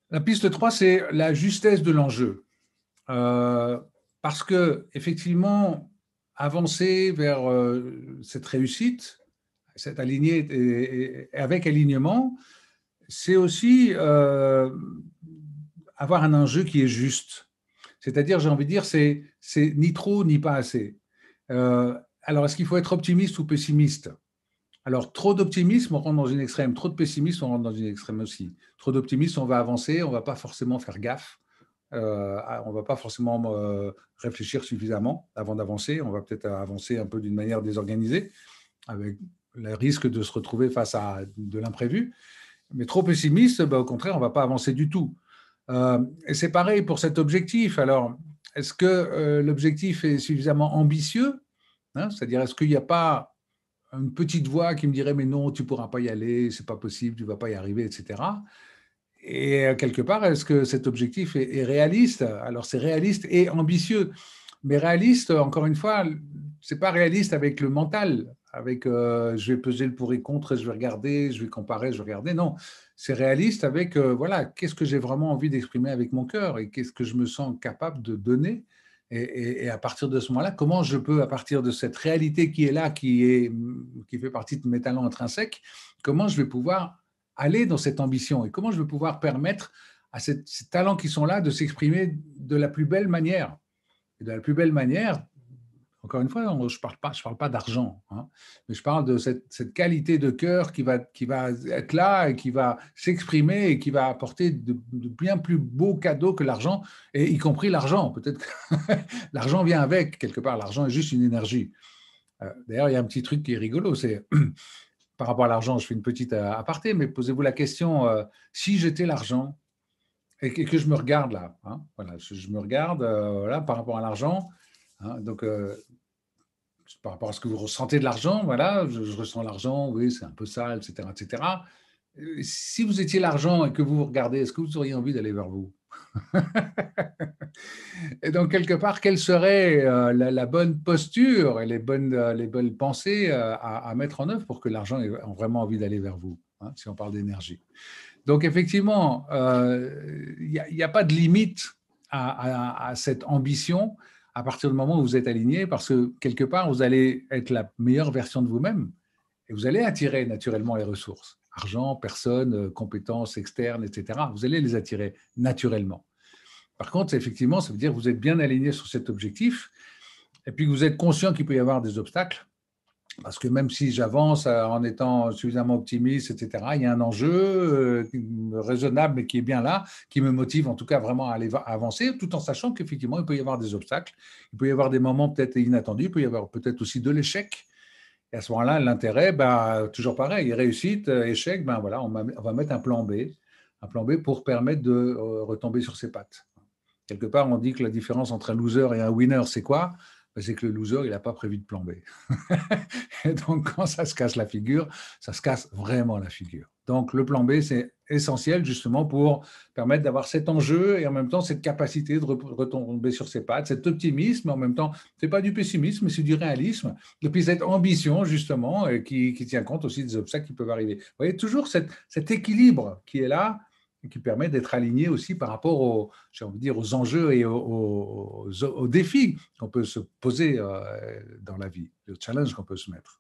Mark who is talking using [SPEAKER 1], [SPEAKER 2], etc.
[SPEAKER 1] La piste 3, c'est la justesse de l'enjeu. Euh, Parce que, effectivement, avancer vers cette réussite, cette alignée et avec alignement, c'est aussi avoir un enjeu qui est juste. C'est-à-dire, j'ai envie de dire, c'est ni trop ni pas assez. Alors, est-ce qu'il faut être optimiste ou pessimiste? Alors, trop d'optimisme, on rentre dans une extrême. Trop de pessimisme, on rentre dans une extrême aussi. Trop d'optimisme, on va avancer, on ne va pas forcément faire gaffe. On ne va pas forcément réfléchir suffisamment avant d'avancer. On va peut-être avancer un peu d'une manière désorganisée, avec le risque de se retrouver face à de l'imprévu. Mais trop pessimiste, bah, au contraire, on ne va pas avancer du tout. Et c'est pareil pour cet objectif. Alors, est-ce que l'objectif est suffisamment ambitieux, hein? C'est-à-dire, est-ce qu'il n'y a pas une petite voix qui me dirait mais non, tu ne pourras pas y aller, c'est pas possible, tu ne vas pas y arriver, etc. Et quelque part, est-ce que cet objectif est réaliste? Alors c'est réaliste et ambitieux, mais réaliste, encore une fois, c'est pas réaliste avec le mental, avec je vais peser le pour et contre, je vais regarder, je vais comparer, je vais regarder. Non, c'est réaliste avec voilà, qu'est-ce que j'ai vraiment envie d'exprimer avec mon cœur et qu'est-ce que je me sens capable de donner. Et à partir de ce moment-là, comment je peux, à partir de cette réalité qui est là, qui fait partie de mes talents intrinsèques, comment je vais pouvoir aller dans cette ambition et comment je vais pouvoir permettre à ces talents qui sont là de s'exprimer de la plus belle manière. Et de la plus belle manière, encore une fois, je ne parle pas d'argent, hein, mais je parle de cette qualité de cœur qui va être là et qui va s'exprimer et qui va apporter de bien plus beaux cadeaux que l'argent, et y compris l'argent. Peut-être que l'argent vient avec, quelque part. L'argent est juste une énergie. D'ailleurs, il y a un petit truc qui est rigolo, c'est par rapport à l'argent, je fais une petite aparté, mais posez-vous la question, si j'étais l'argent et que je me regarde là, hein, voilà, je me regarde voilà, par rapport à l'argent, hein, donc par rapport à ce que vous ressentez de l'argent, voilà, je ressens l'argent, oui, c'est un peu sale, etc., etc. Si vous étiez l'argent et que vous vous regardez, est-ce que vous auriez envie d'aller vers vous? Et donc, quelque part, quelle serait la bonne posture et les bonnes pensées à mettre en œuvre pour que l'argent ait vraiment envie d'aller vers vous, hein, si on parle d'énergie. Donc, effectivement, il y a pas de limite à cette ambition à partir du moment où vous êtes aligné, parce que quelque part, vous allez être la meilleure version de vous-même et vous allez attirer naturellement les ressources, argent, personnes, compétences externes, etc. Vous allez les attirer naturellement. Par contre, effectivement, ça veut dire que vous êtes bien aligné sur cet objectif et puis que vous êtes conscient qu'il peut y avoir des obstacles. Parce que même si j'avance en étant suffisamment optimiste, etc., il y a un enjeu raisonnable, mais qui est bien là, qui me motive en tout cas vraiment à aller avancer, tout en sachant qu'effectivement, il peut y avoir des obstacles, il peut y avoir des moments peut-être inattendus, il peut y avoir peut-être aussi de l'échec. Et à ce moment-là, l'intérêt, bah, toujours pareil, réussite, échec, ben voilà, on va mettre un plan B pour permettre de retomber sur ses pattes. Quelque part, on dit que la différence entre un loser et un winner, c'est quoi? Ben, c'est que le loser, il n'a pas prévu de plan B. Et donc, quand ça se casse la figure, ça se casse vraiment la figure. Donc, le plan B, c'est essentiel justement pour permettre d'avoir cet enjeu et en même temps cette capacité de retomber sur ses pattes, cet optimisme, en même temps, ce n'est pas du pessimisme, mais c'est du réalisme. Et puis cette ambition, justement, qui tient compte aussi des obstacles qui peuvent arriver. Vous voyez, toujours cet équilibre qui est là et qui permet d'être aligné aussi par rapport aux, j'ai envie de dire, aux enjeux et aux défis qu'on peut se poser dans la vie, le challenge qu'on peut se mettre.